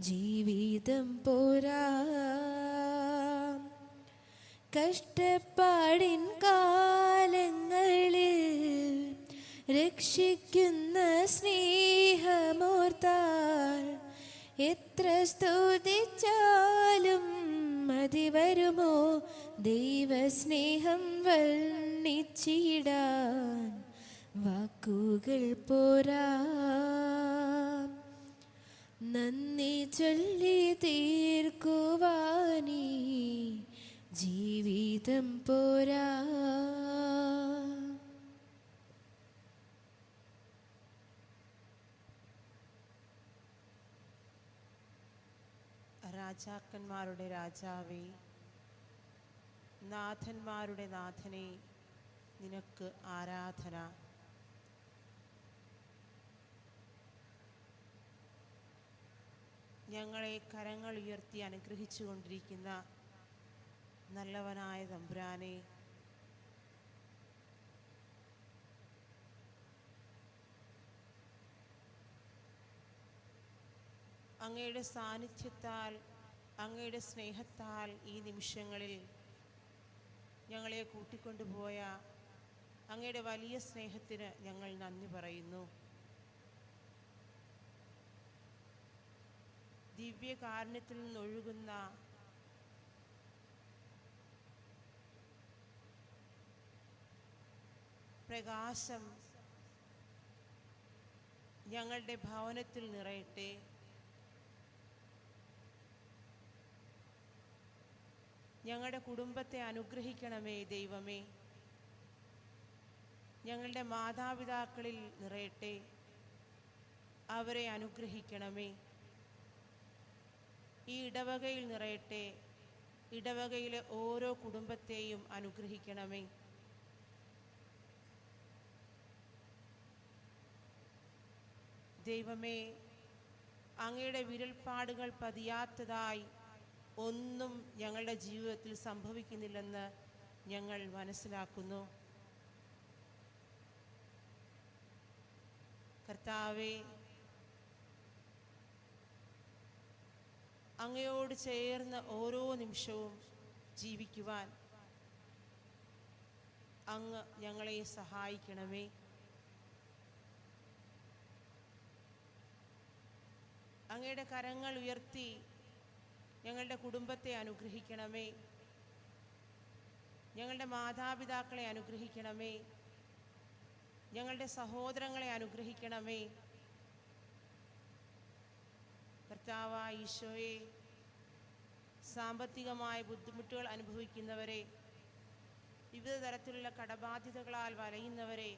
ജീവിതം പോരാ. കഷ്ടപ്പാടിൻ കാലങ്ങളിൽ രക്ഷിക്കുന്ന സ്നേഹമോർത്താൽ എത്ര സ്തുതിച്ചാലും മതി വരുമോ ദൈവസ്നേഹം വർണ്ണിച്ചിടാൻ വാക്കുകൾ പോരാ. നന്ദി ചൊല്ലി തീർക്കുവാനീ ജീവിതം പോരാ. രാജാക്കന്മാരുടെ രാജാവേ, നാഥന്മാരുടെ നാഥനെ, നിനക്ക് ആരാധന. ഞങ്ങളെ കരങ്ങൾ ഉയർത്തി അനുഗ്രഹിച്ചു കൊണ്ടിരിക്കുന്ന നല്ലവനായ തമ്പുരാനെ, അങ്ങയുടെ സാന്നിധ്യത്താൽ, അങ്ങയുടെ സ്നേഹത്താൽ ഈ നിമിഷങ്ങളിൽ ഞങ്ങളെ കൂട്ടിക്കൊണ്ടുപോയ അങ്ങയുടെ വലിയ സ്നേഹത്തിന് ഞങ്ങൾ നന്ദി പറയുന്നു. ദിവ്യകാരുണ്യത്തിൽ നിന്നൊഴുകുന്ന പ്രകാശം ഞങ്ങളുടെ ഭവനത്തിൽ നിറയട്ടെ. ഞങ്ങളുടെ കുടുംബത്തെ അനുഗ്രഹിക്കണമേ ദൈവമേ. ഞങ്ങളുടെ മാതാപിതാക്കളിൽ നിറയട്ടെ, അവരെ അനുഗ്രഹിക്കണമേ. ഈ ഇടവകയിൽ നിറയട്ടെ, ഇടവകയിലെ ഓരോ കുടുംബത്തെയും അനുഗ്രഹിക്കണമേ. ദൈവമേ, അങ്ങയുടെ വിരൽപ്പാടുകൾ പതിയാത്തതായി ഒന്നും ഞങ്ങളുടെ ജീവിതത്തിൽ സംഭവിക്കുന്നില്ലെന്ന് ഞങ്ങൾ മനസ്സിലാക്കുന്നു. കർത്താവേ, അങ്ങയോട് ചേർന്ന് ഓരോ നിമിഷവും ജീവിക്കുവാൻ അങ്ങ് ഞങ്ങളെ സഹായിക്കണമേ. അങ്ങയുടെ കരങ്ങൾ ഉയർത്തി ഞങ്ങളുടെ കുടുംബത്തെ അനുഗ്രഹിക്കണമേ. ഞങ്ങളുടെ മാതാപിതാക്കളെ അനുഗ്രഹിക്കണമേ. ഞങ്ങളുടെ സഹോദരങ്ങളെ അനുഗ്രഹിക്കണമേ. കർത്താവായ ഈശോയെ, സാമ്പത്തികമായ ബുദ്ധിമുട്ടുകൾ അനുഭവിക്കുന്നവരെ, വിവിധ തരത്തിലുള്ള കടബാധ്യതകളാൽ വലയുന്നവരെ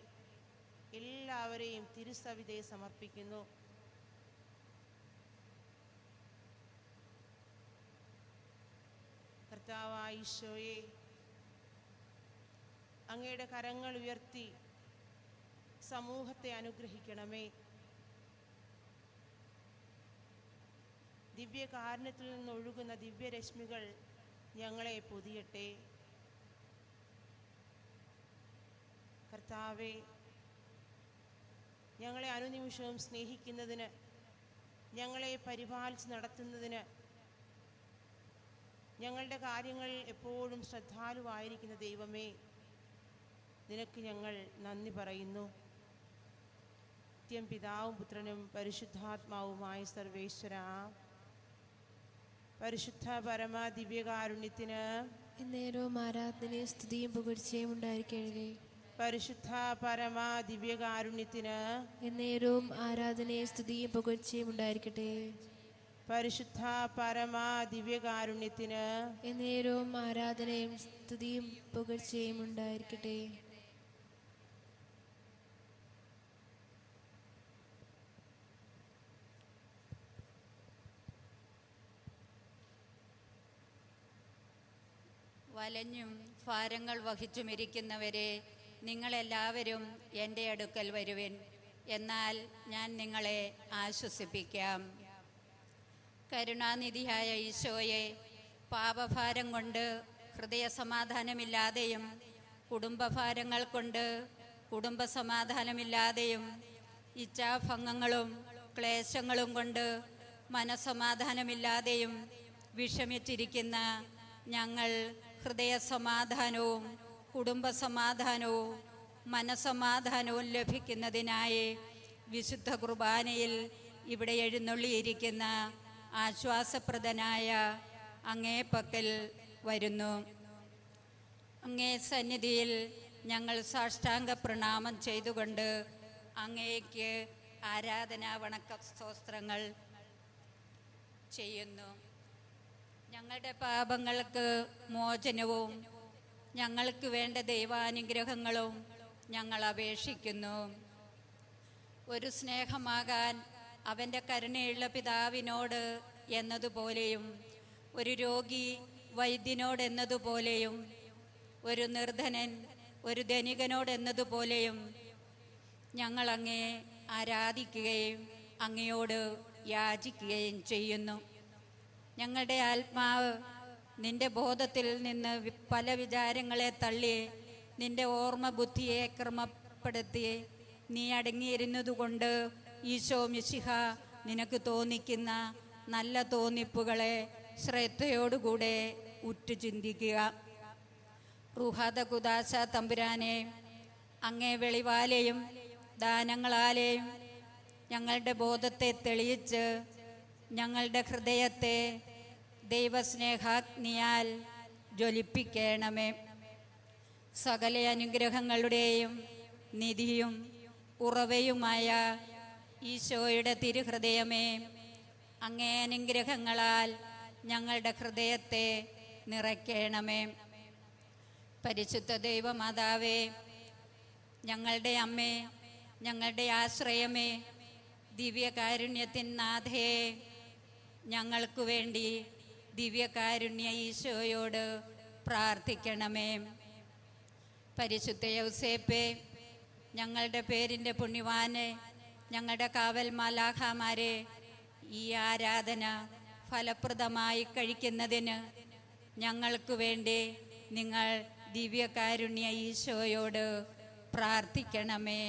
എല്ലാവരെയും തിരുസവിധേ സമർപ്പിക്കുന്നു. കർത്താവായ ഈശോയെ, അങ്ങയുടെ കരങ്ങൾ ഉയർത്തി സമൂഹത്തെ അനുഗ്രഹിക്കണമേ. ദിവ്യകാരുണ്യത്തിൽ നിന്നൊഴുകുന്ന ദിവ്യരശ്മികൾ ഞങ്ങളെ പൊതിയട്ടെ. കർത്താവേ, ഞങ്ങളെ അനുനിമിഷവും സ്നേഹിക്കുന്നതിന്, ഞങ്ങളെ പരിപാലിച്ച് നടത്തുന്നതിന്, ഞങ്ങളുടെ കാര്യങ്ങളിൽ എപ്പോഴും ശ്രദ്ധാലുവായിരിക്കുന്ന ദൈവമേ, നിനക്ക് ഞങ്ങൾ നന്ദി പറയുന്നു. നിത്യം പിതാവും പുത്രനും പരിശുദ്ധാത്മാവുമായ സർവേശ്വര, പരിശുദ്ധ പരമ ദിവ്യകാരുണ്യത്തിന് എന്നേരവും ആരാധനയും സ്തുതിയും പുകഴ്ചയും ഉണ്ടായിരിക്കണമേ. പരിശുദ്ധ പരമ ദിവ്യകാരുണ്യത്തിന് എന്നേരവും ആരാധനയും സ്തുതിയും പുകഴ്ചയും ഉണ്ടായിരിക്കട്ടെ. പരിശുദ്ധ പരമ ദിവ്യകാരുണ്യത്തിന് എന്നേരവും ആരാധനയും സ്തുതിയും പുകഴ്ചയും ഉണ്ടായിരിക്കട്ടെ. വലഞ്ഞും ഭാരങ്ങൾ വഹിച്ചുമിരിക്കുന്നവരെ, നിങ്ങളെല്ലാവരും എൻ്റെ അടുക്കൽ വരുവിൻ, എന്നാൽ ഞാൻ നിങ്ങളെ ആശ്വസിപ്പിക്കാം. കരുണാനിധിയായ ഈശോയെ, പാപഭാരം കൊണ്ട് ഹൃദയസമാധാനമില്ലാതെയും കുടുംബഭാരങ്ങൾ കൊണ്ട് കുടുംബസമാധാനമില്ലാതെയും ഇച്ഛാഭംഗങ്ങളും ക്ലേശങ്ങളും കൊണ്ട് മനസ്സമാധാനമില്ലാതെയും വിഷമിച്ചിരിക്കുന്ന ഞങ്ങൾ ഹൃദയസമാധാനവും കുടുംബസമാധാനവും മനസമാധാനവും ലഭിക്കുന്നതിനായി വിശുദ്ധ കുർബാനയിൽ ഇവിടെ എഴുന്നള്ളിയിരിക്കുന്ന ആശ്വാസപ്രദനായ അങ്ങേ പക്കൽ വരുന്നു. അങ്ങേ സന്നിധിയിൽ ഞങ്ങൾ സാഷ്ടാംഗ പ്രണാമം ചെയ്തുകൊണ്ട് അങ്ങേക്ക് ആരാധനാ വണക്ക സ്തോത്രങ്ങൾ ചെയ്യുന്നു. ഞങ്ങളുടെ പാപങ്ങൾക്ക് മോചനവും ഞങ്ങൾക്ക് വേണ്ട ദൈവാനുഗ്രഹങ്ങളും ഞങ്ങൾ അപേക്ഷിക്കുന്നു. ഒരു സ്നേഹമാകാൻ അവൻ്റെ കരുണയുള്ള പിതാവിനോട് എന്നതുപോലെയും ഒരു രോഗി വൈദ്യനോടെന്നതുപോലെയും ഒരു നിർധനൻ ഒരു ധനികനോടെന്നതുപോലെയും ഞങ്ങൾ അങ്ങേ ആരാധിക്കുകയും അങ്ങയോട് യാചിക്കുകയും ചെയ്യുന്നു. ഞങ്ങളുടെ ആത്മാവ് നിന്റെ ബോധത്തിൽ നിന്ന് പല വിചാരങ്ങളെ തള്ളി നിന്റെ ഓർമ്മ ബുദ്ധിയെ ക്രമപ്പെടുത്തി നീ അടങ്ങിയിരുന്നതുകൊണ്ട് ഈശോ മിശിഹ നിനക്ക് തോന്നിക്കുന്ന നല്ല തോന്നിപ്പുകളെ ശ്രദ്ധയോടുകൂടെ ഉറ്റു ചിന്തിക്കുക. റുഹാദ കുദാശ തമ്പുരാനെ, അങ്ങേ വെളിവാലെയും ദാനങ്ങളാലെയും ഞങ്ങളുടെ ബോധത്തെ തെളിയിച്ച് ഞങ്ങളുടെ ഹൃദയത്തെ ദൈവസ്നേഹാഗ്നിയാൽ ജ്വലിപ്പിക്കണമേ. സകല അനുഗ്രഹങ്ങളുടെയും നിധിയും ഉറവയുമായ ഈശോയുടെ തിരുഹൃദയമേ, അങ്ങേ അനുഗ്രഹങ്ങളാൽ ഞങ്ങളുടെ ഹൃദയത്തെ നിറയ്ക്കണമേ. പരിശുദ്ധ ദൈവമാതാവേ, ഞങ്ങളുടെ അമ്മേ, ഞങ്ങളുടെ ആശ്രയമേ, ദിവ്യകാരുണ്യത്തിൻ നാഥയെ, ഞങ്ങൾക്ക് വേണ്ടി ദിവ്യകാരുണ്യ ഈശോയോട് പ്രാർത്ഥിക്കണമേ. പരിശുദ്ധ യൗസേപ്പേ, ഞങ്ങളുടെ പേരിൻ്റെ പുണ്യവാനെ, ഞങ്ങളുടെ കാവൽ മാലാഖമാരെ, ഈ ആരാധന ഫലപ്രദമായി കഴിക്കുന്നതിന് ഞങ്ങൾക്ക് വേണ്ടി നിങ്ങൾ ദിവ്യകാരുണ്യ ഈശോയോട് പ്രാർത്ഥിക്കണമേ.